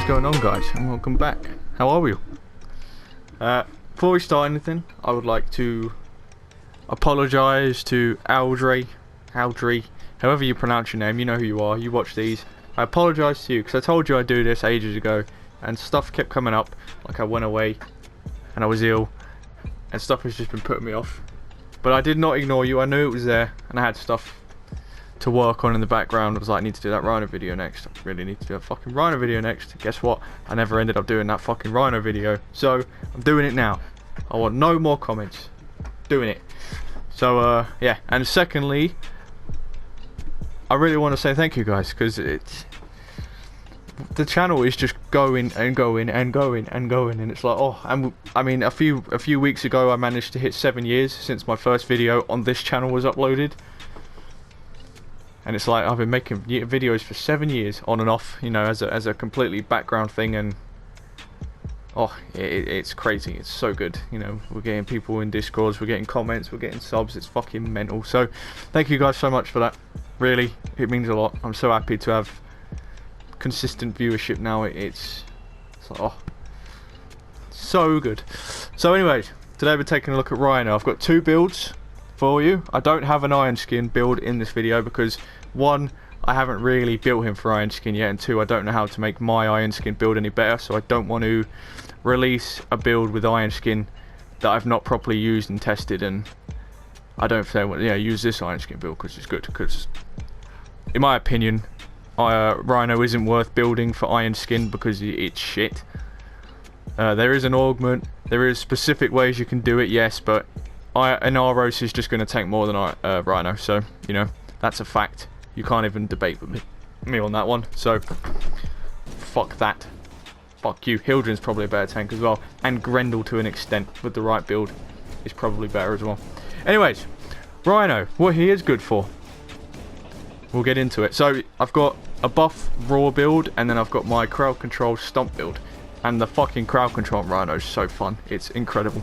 What is going on, guys, and welcome back. How are we? Before we start anything, I would like to apologise to Aldry, however you pronounce your name. You know who you are, you watch these. I apologise to you because I told you I'd do this ages ago and stuff kept coming up, like I went away and I was ill and stuff has just been putting me off. But I did not ignore you, I knew it was there and I had stuff to work on in the background. I was like, I need to do that Rhino video next. I really need to do a fucking Rhino video next. Guess what? I never ended up doing that fucking Rhino video. So, I'm doing it now. I want no more comments. Doing it. So, yeah. And secondly, I really want to say thank you guys, because it's... the channel is just going and going and going and going, and it's like, oh, and I mean, a few weeks ago I managed to hit 7 years since my first video on this channel was uploaded. And it's like I've been making videos for 7 years on and off, you know, as a completely background thing, and oh, it's crazy. It's so good, you know. We're getting people in Discords, we're getting comments, we're getting subs. It's fucking mental. So thank you guys so much for that. Really, it means a lot. I'm so happy to have consistent viewership now. It's like, oh, so good. So anyways, today we're taking a look at Rhino. I've got two builds for you. I don't have an iron skin build in this video because one, I haven't really built him for iron skin yet, and two, I don't know how to make my iron skin build any better, so I don't want to release a build with iron skin that I've not properly used and tested, and I don't say, well, yeah, use this iron skin build because it's good, because in my opinion Rhino isn't worth building for iron skin because it's shit. There is an augment, there is specific ways you can do it, yes, but an Aros is just going to take more than Rhino, so, you know, that's a fact. You can't even debate with me on that one, so fuck that. Fuck you. Hildren's probably a better tank as well, and Grendel to an extent with the right build is probably better as well. Anyways, Rhino, what he is good for. We'll get into it. So, I've got a buff raw build, and then I've got my crowd control stomp build. And the fucking crowd control Rhino is so fun. It's incredible.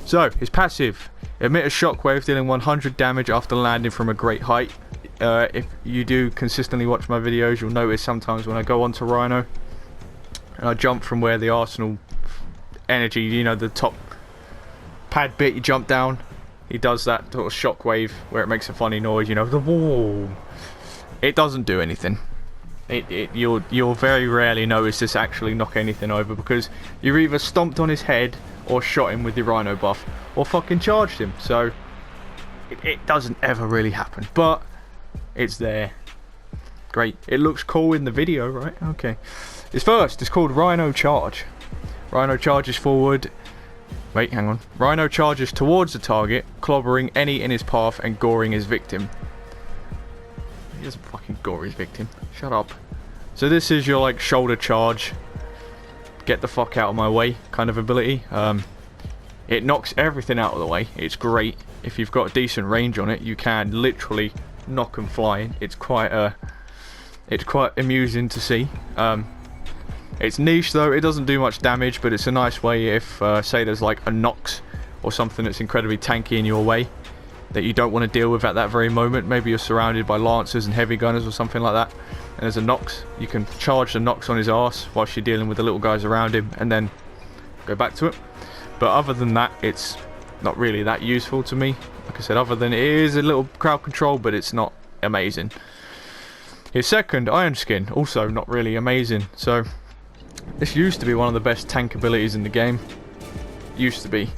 So, his passive. Emit a shockwave dealing 100 damage after landing from a great height. If you do consistently watch my videos, you'll notice sometimes when I go onto Rhino and I jump from where the arsenal energy, you know, the top pad bit, you jump down, he does that sort of shockwave where it makes a funny noise, you know, the whoa. It doesn't do anything. You'll very rarely notice this actually knock anything over, because you've either stomped on his head or shot him with your Rhino buff, or fucking charged him. So it doesn't ever really happen, but it's there. Great. It looks cool in the video, right? Okay. It's called Rhino Charge. Rhino charges forward. Wait, hang on. Rhino charges towards the target, clobbering any in his path and goring his victim. He doesn't fucking gore his victim. Shut up. So this is your, like, shoulder charge, get the fuck out of my way kind of ability. It knocks everything out of the way. It's great. If you've got a decent range on it, you can literally knock them flying. It's quite amusing to see. It's niche though. It doesn't do much damage, but it's a nice way if say there's like a Nox or something that's incredibly tanky in your way that you don't want to deal with at that very moment. Maybe you're surrounded by lancers and heavy gunners or something like that, and there's a Nox. You can charge the Nox on his arse whilst you're dealing with the little guys around him, and then go back to it. But other than that, it's not really that useful to me. Like I said, other than it is a little crowd control, but it's not amazing. His second, Iron Skin, also not really amazing. So this used to be one of the best tank abilities in the game. Used to be.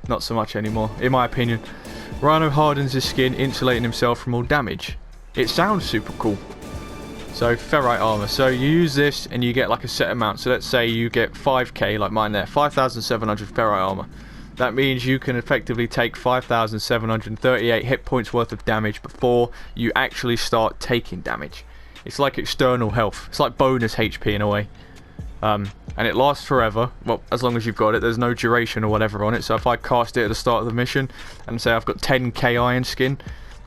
Not so much anymore, in my opinion. Rhino hardens his skin, insulating himself from all damage. It sounds super cool. So, ferrite armor. So you use this and you get like a set amount. So let's say you get 5k, like mine there, 5,700 ferrite armor. That means you can effectively take 5,738 hit points worth of damage before you actually start taking damage. It's like external health. It's like bonus HP in a way. And it lasts forever. Well, as long as you've got it. There's no duration or whatever on it. So if I cast it at the start of the mission and say I've got 10k iron skin,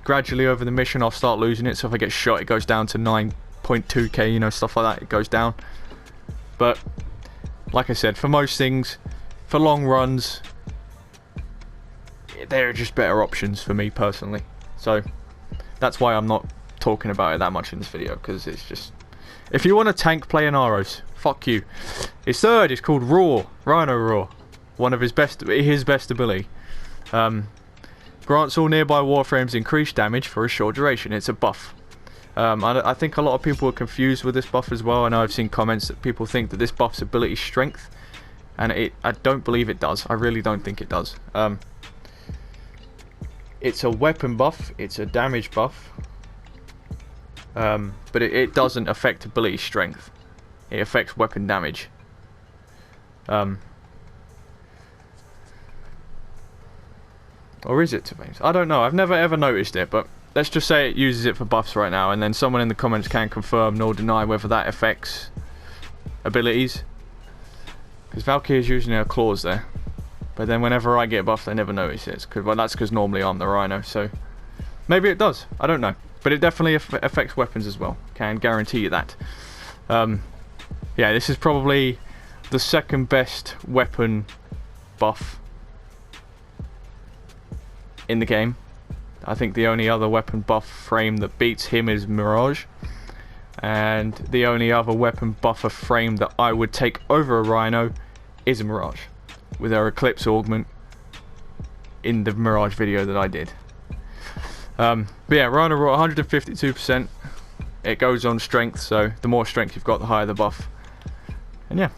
gradually over the mission I'll start losing it. So if I get shot, it goes down to 9.2k, you know, stuff like that. It goes down. But like I said, for most things, for long runs, there are just better options for me personally. So that's why I'm not talking about it that much in this video, because it's just If you want to tank playing Aros, fuck you. His third is called Raw, Rhino Raw. One of his best ability. Grants all nearby Warframes increased damage for a short duration. It's a buff. I think a lot of people are confused with this buff as well. I know I've seen comments that people think that this buffs ability strength, and I don't believe it does. I really don't think it does. It's a weapon buff. It's a damage buff. But it doesn't affect ability strength. It affects weapon damage. Or is it to me? I don't know. I've never ever noticed it, but let's just say it uses it for buffs right now, and then someone in the comments can confirm nor deny whether that affects abilities. Because Valkyrie's using her claws there. But then whenever I get buffed, I never notice it. Well, that's because normally I'm the Rhino, so maybe it does. I don't know. But it definitely affects weapons as well. Can guarantee you that. Yeah, this is probably the second best weapon buff in the game. I think the only other weapon buff frame that beats him is Mirage. And the only other weapon buffer frame that I would take over a Rhino is a Mirage, with our Eclipse augment in the Mirage video that I did. But yeah, Rhino Raw 152%. It goes on strength, so the more strength you've got, the higher the buff. And yeah.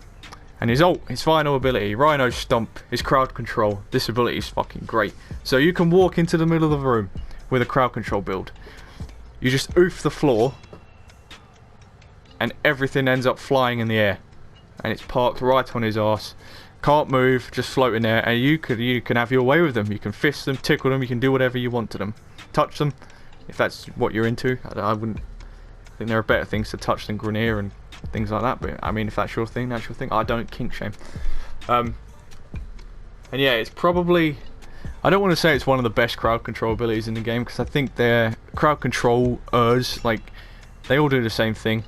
And his ult, his final ability, Rhino Stomp, his crowd control. This ability is fucking great. So you can walk into the middle of the room with a crowd control build. You just oof the floor, and everything ends up flying in the air. And it's parked right on his arse. Can't move, just floating there. And you can have your way with them. You can fist them, tickle them, you can do whatever you want to them. Touch them, if that's what you're into. I wouldn't. I think there are better things to touch than Grenier and things like that, but I mean, if that's your thing, that's your thing. I don't kink shame. And yeah, it's probably, I don't want to say it's one of the best crowd control abilities in the game, because I think their crowd controllers, like, they all do the same thing.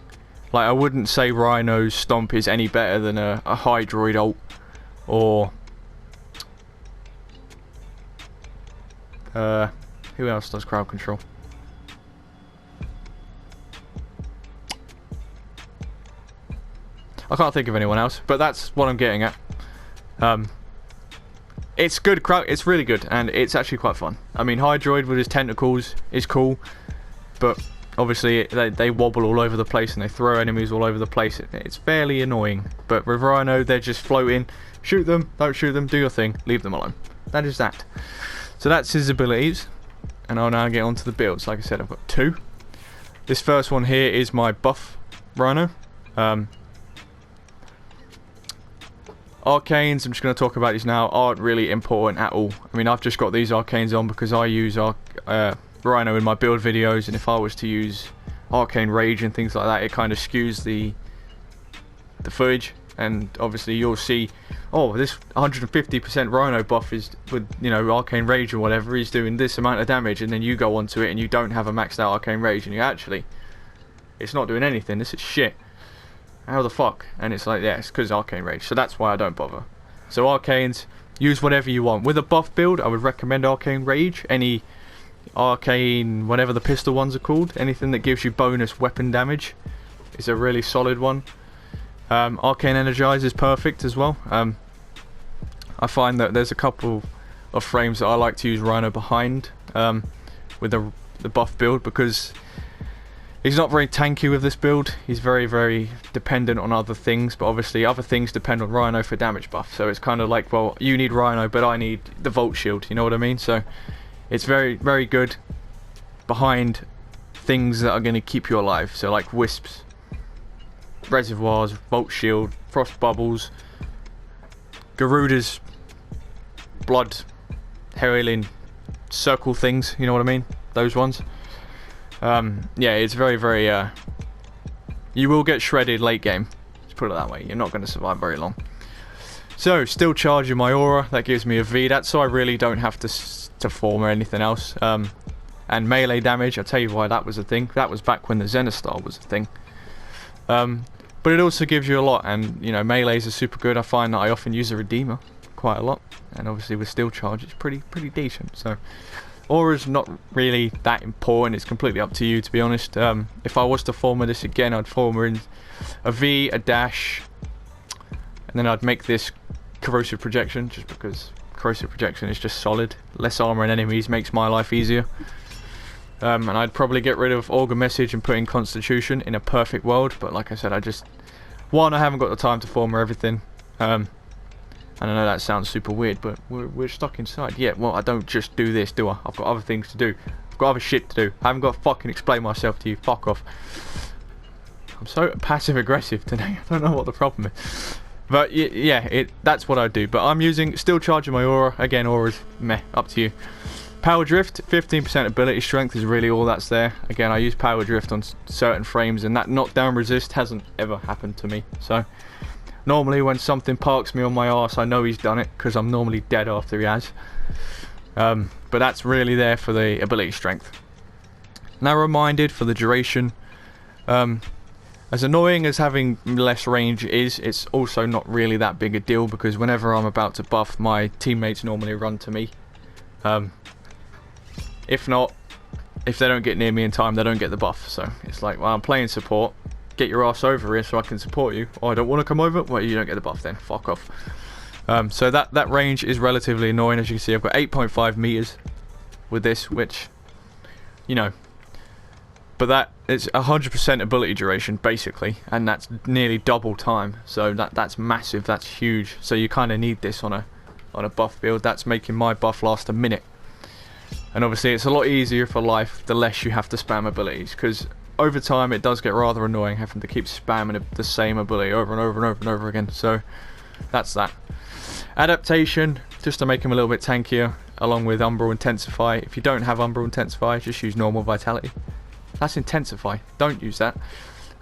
Like, I wouldn't say Rhino's Stomp is any better than a Hydroid ult, or who else does crowd control? I can't think of anyone else, but that's what I'm getting at. It's good crowd. It's really good, and it's actually quite fun. I mean, Hydroid with his tentacles is cool, but obviously they wobble all over the place and they throw enemies all over the place. It's fairly annoying. But with Rhino, they're just floating. Shoot them, don't shoot them, do your thing, leave them alone. That is that. So that's his abilities, and I'll now get on to the builds. Like I said, I've got two. This first one here is my buff Rhino. Arcanes, I'm just going to talk about these now, aren't really important at all. I mean, I've just got these Arcanes on because I use Rhino in my build videos, and if I was to use Arcane Rage and things like that, it kind of skews the footage, and obviously you'll see, oh, this 150% Rhino buff is with, you know, Arcane Rage or whatever, he's doing this amount of damage, and then you go onto it and you don't have a maxed out Arcane Rage, and you actually, it's not doing anything, this is shit. How the fuck? And it's like, yeah, it's because Arcane Rage, so that's why I don't bother. So Arcanes, use whatever you want. With a buff build, I would recommend Arcane Rage, any Arcane, whatever the pistol ones are called, anything that gives you bonus weapon damage is a really solid one. Arcane Energize is perfect as well. I find that there's a couple of frames that I like to use Rhino behind with the buff build, because he's not very tanky with this build. He's very, very dependent on other things, but obviously other things depend on Rhino for damage buff. So it's kind of like, well, you need Rhino, but I need the Volt Shield, you know what I mean? So it's very, very good behind things that are going to keep you alive. So like Wisps, Reservoirs, Volt Shield, Frost Bubbles, Garuda's blood, Heralding, circle things, you know what I mean? Those ones. Yeah, it's very, very, you will get shredded late game, let's put it that way. You're not going to survive very long. So, still charging my aura, that gives me a V, that's so I really don't have to form or anything else. And melee damage, I'll tell you why that was a thing. That was back when the Zenostar was a thing. But it also gives you a lot, and, you know, melees are super good. I find that I often use a Redeemer quite a lot, and obviously with Steel Charge it's pretty decent. So Aura's not really that important. It's completely up to you, to be honest. If I was to form this again, I'd form her in a V, a dash, and then I'd make this corrosive projection, just because corrosive projection is just solid. Less armor and enemies makes my life easier. And I'd probably get rid of Augur Message and put in Constitution in a perfect world, but like I said, I haven't got the time to form everything. And I know that sounds super weird, but we're stuck inside. Yeah, well, I don't just do this, do I? I've got other things to do. I've got other shit to do. I haven't got to fucking explain myself to you. Fuck off. I'm so passive aggressive today. I don't know what the problem is. But yeah, that's what I do. But I'm still charging my aura. Again, aura's meh, up to you. Power Drift, 15% ability strength is really all that's there. Again, I use Power Drift on certain frames, and that knockdown resist hasn't ever happened to me. So normally when something parks me on my arse, I know he's done it, because I'm normally dead after he has. But that's really there for the ability strength. Narrow-minded for the duration. As annoying as having less range is, it's also not really that big a deal, because whenever I'm about to buff, my teammates normally run to me. If they don't get near me in time, they don't get the buff. So it's like, well, I'm playing support. Get your ass over here so I can support you. Oh, I don't want to come over? Well, you don't get the buff then. Fuck off. So that range is relatively annoying. As you can see, I've got 8.5 meters with this, which, you know, but that it's 100% ability duration basically, and that's nearly double time. So that's massive. That's huge. So you kind of need this on a buff build. That's making my buff last a minute. And obviously it's a lot easier for life the less you have to spam abilities, because over time it does get rather annoying having to keep spamming the same ability over and over and over and over again. So that's that. Adaptation, just to make him a little bit tankier, along with Umbral Intensify. If you don't have Umbral Intensify, just use normal Vitality. That's Intensify, don't use that.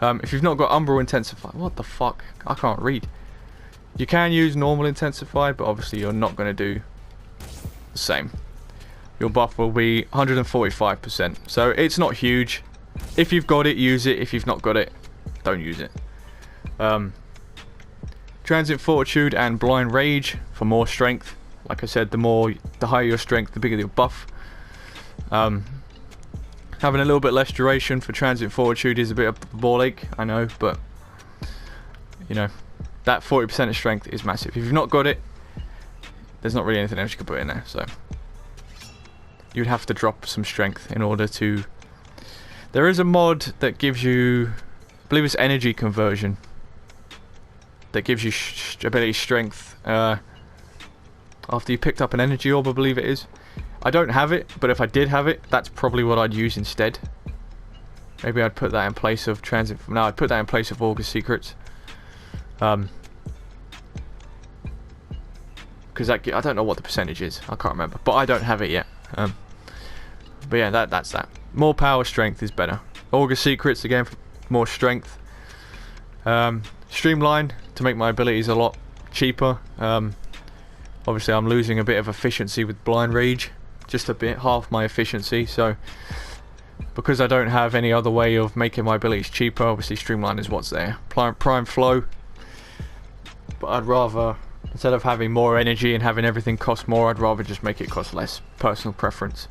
If you've not got Umbral Intensify, what the fuck, I can't read. You can use normal Intensify, but obviously you're not going to do the same. Your buff will be 145%, so it's not huge. If you've got it, use it. If you've not got it, don't use it. Transient Fortitude and Blind Rage for more strength. Like I said, the higher your strength, the bigger your buff. Having a little bit less duration for Transient Fortitude is a bit of a ball ache, I know, but you know, that 40% of strength is massive. If you've not got it, there's not really anything else you can put in there, so you'd have to drop some strength in order to... There is a mod that gives you, I believe it's energy conversion, that gives you ability strength after you picked up an energy orb, I believe it is. I don't have it, but if I did have it, that's probably what I'd use instead. Maybe I'd put that in place of Transit... No, I'd put that in place of Augur Secrets. Because I don't know what the percentage is, I can't remember, but I don't have it yet. But yeah, that's that. More power strength is better. Augur Secrets again for more strength. Streamline to make my abilities a lot cheaper. Obviously I'm losing a bit of efficiency with Blind Rage, just a bit, half my efficiency. So because I don't have any other way of making my abilities cheaper, obviously Streamline is what's there. Prime Flow, but I'd rather, instead of having more energy and having everything cost more, I'd rather just make it cost less. Personal preference.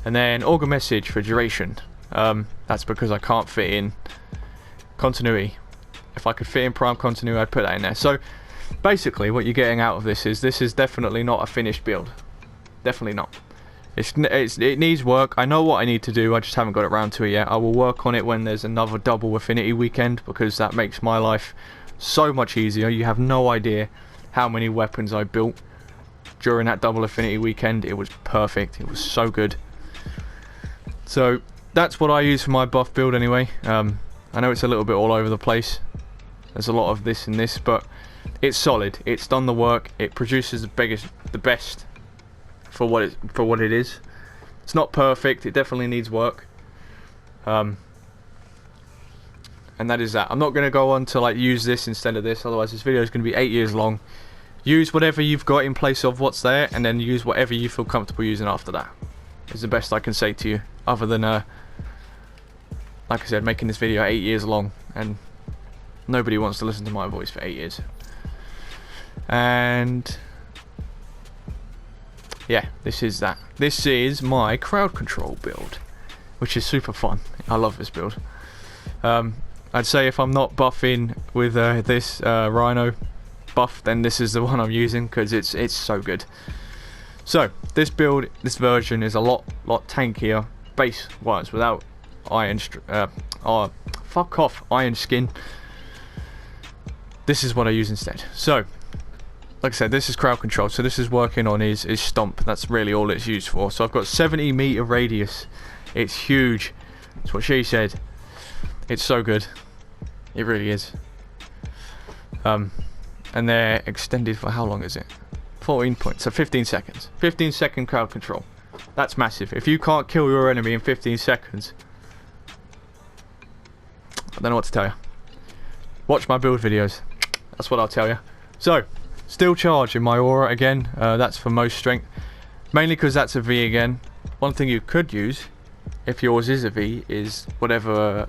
And then Augur Message for duration. That's because I can't fit in continuity. If I could fit in Prime Continuity, I'd put that in there. So basically what you're getting out of this is definitely not a finished build. Definitely not. It needs work. I know what I need to do, I just haven't got around to it yet. I will work on it when there's another double affinity weekend, because that makes my life so much easier. You have no idea how many weapons I built during that double affinity weekend. It was perfect. It was so good. So that's what I use for my buff build anyway. I know it's a little bit all over the place. There's a lot of this and this, but it's solid. It's done the work. It produces the best for what it is. It's not perfect. It definitely needs work. And that is that. I'm not going to go on to like use this instead of this, otherwise this video is going to be 8 years long. Use whatever you've got in place of what's there, and then use whatever you feel comfortable using after that. Is the best I can say to you, other than like I said, making this video 8 years long, and nobody wants to listen to my voice for 8 years. And yeah, this is that. This is my crowd control build, which is super fun. I love this build. I'd say if I'm not buffing with this Rhino buff, then this is the one I'm using because it's so good. So this build, this version is a lot tankier base wise without iron. Fuck off, iron skin. This is what I use instead. So, like I said, this is crowd control. So this is working on his Stomp. That's really all it's used for. So I've got 70-meter radius. It's huge. That's what she said. It's so good. It really is. And they're extended for how long is it? 14 points. So 15 seconds. 15-second crowd control. That's massive. If you can't kill your enemy in 15 seconds, I don't know what to tell you. Watch my build videos. That's what I'll tell you. So, still charge in my aura again. That's for most strength. Mainly because that's a V again. One thing you could use, if yours is a V, is whatever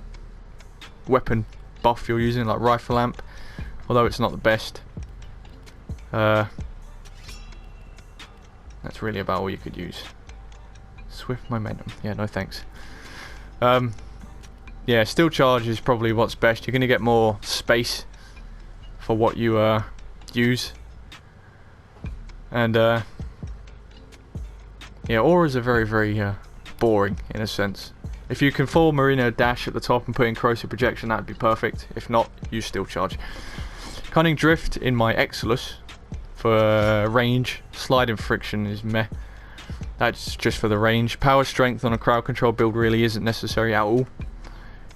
weapon buff you're using, like rifle amp. Although it's not the best. That's really about all you could use. Swift momentum. Yeah, no thanks. Yeah, still charge is probably what's best. You're going to get more space for what you use. And yeah, auras are very boring in a sense. If you can full Marina dash at the top and put in corrosive projection, that'd be perfect. If not, use still charge. Cunning drift in my Exilus for range. Sliding friction is meh. That's just for the range. Power strength on a crowd control build really isn't necessary at all,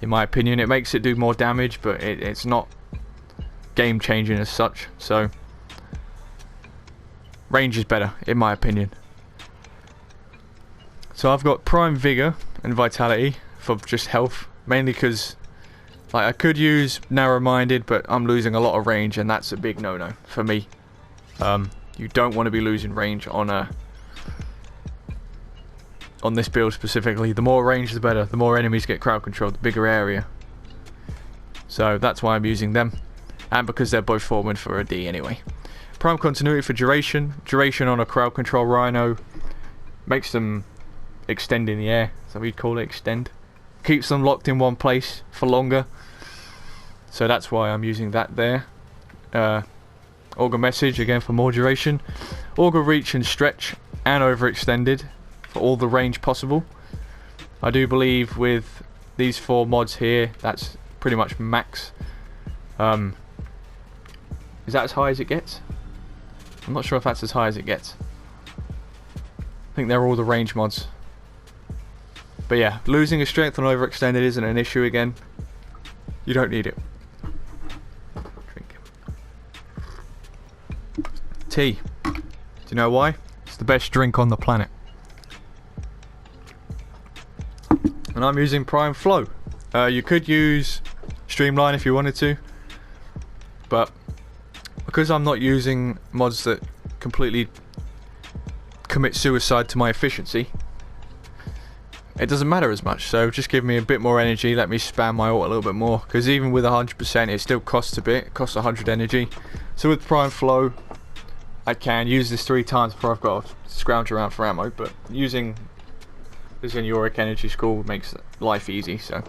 in my opinion. It makes it do more damage, but it's not game changing as such. So range is better, in my opinion. So I've got prime vigor and vitality for just health, mainly because like I could use narrow-minded, but I'm losing a lot of range, and that's a big no-no for me. You don't want to be losing range on this build specifically. The more range the better. The more enemies get crowd control, the bigger area. So that's why I'm using them, and because they're both forward for a D anyway. Prime continuity for duration. Duration on a crowd control Rhino makes them extend in the air, so we'd call it extend. Keeps them locked in one place for longer, so that's why I'm using that there. Augur message again for more duration. Augur reach and stretch and overextended for all the range possible. I do believe with these 4 mods here, that's pretty much max. Is that as high as it gets? I'm not sure if that's as high as it gets. I think they're all the range mods. But yeah, losing a strength on overextended isn't an issue again. You don't need it. Drink. Tea. Do you know why? It's the best drink on the planet. And I'm using Prime Flow. You could use Streamline if you wanted to, but because I'm not using mods that completely commit suicide to my efficiency, it doesn't matter as much. So just give me a bit more energy, let me spam my ult a little bit more, because even with 100% it still costs a bit. It costs 100 energy. So with Prime Flow I can use this 3 times before I've got to scrounge around for ammo, but using this in Yorick Energy School makes life easy. So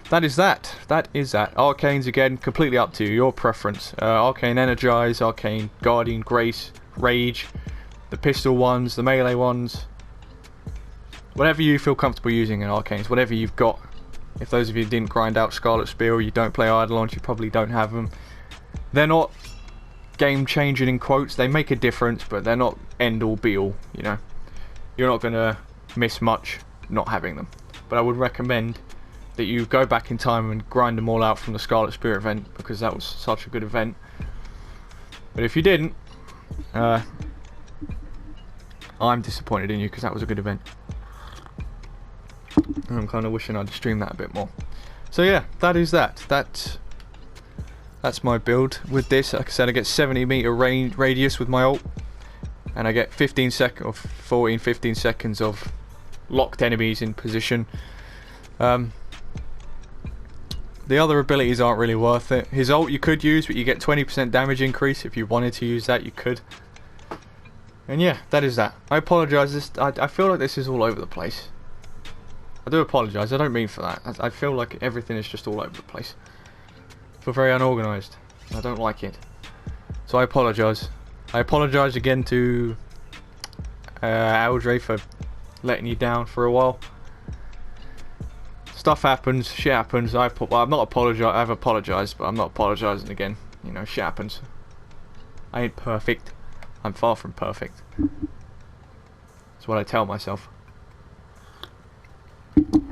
that is that. Arcanes again, completely up to you, your preference. Arcane Energize, Arcane Guardian Grace, Rage, the pistol ones, the melee ones, whatever you feel comfortable using in Arcanes, whatever you've got. If those of you didn't grind out Scarlet Spear, or you don't play Eidolons, you probably don't have them. They're not game changing in quotes. They make a difference, but they're not end all be all, you know. You're not gonna miss much not having them. But I would recommend that you go back in time and grind them all out from the Scarlet Spear event, because that was such a good event. But if you didn't, I'm disappointed in you, because that was a good event. And I'm kind of wishing I'd stream that a bit more. So yeah, that is that. That's my build with this. Like I said, I get 70-meter radius with my ult, and I get 15 seconds of locked enemies in position. The other abilities aren't really worth it. His ult you could use, but you get 20% damage increase. If you wanted to use that, you could. And yeah, that is that. I apologise. I feel like this is all over the place. I do apologise. I don't mean for that. I feel like everything is just all over the place. I feel very unorganised. I don't like it. So I apologise. I apologise again to Aldre for letting you down for a while. Stuff happens. Shit happens. I've apologised, but I'm not apologising again. You know, shit happens. I ain't perfect. I'm far from perfect. That's what I tell myself.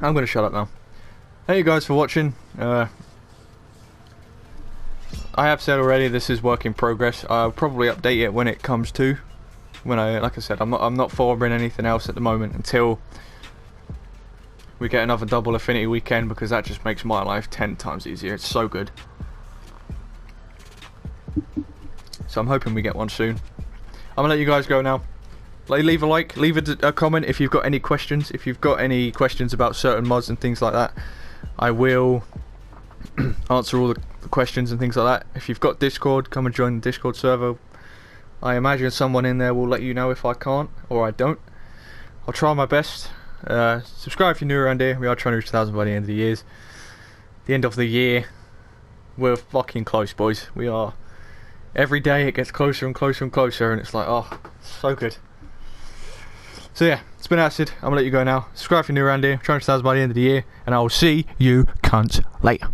I'm gonna shut up now. Thank you guys for watching. I have said already, this is work in progress. I'll probably update it when it comes to. Like I said, I'm not forming anything else at the moment until we get another double affinity weekend, because that just makes my life 10 times easier. It's so good. So I'm hoping we get one soon. I'm gonna let you guys go now. Leave a like, leave a comment if you've got any questions. If you've got any questions about certain mods and things like that, I will answer all the questions and things like that. If you've got Discord, come and join the Discord server. I imagine someone in there will let you know if I can't or I don't. I'll try my best. Subscribe if you're new around here. We are trying to reach 1,000 by the end of the year. The end of the year. We're fucking close, boys. We are. Every day it gets closer and closer and closer, and it's like, oh, so good. So yeah, it's been Acid. I'm gonna let you go now. Subscribe if you're new around here. Trying to 1,000 by the end of the year, and I will see you cunts later.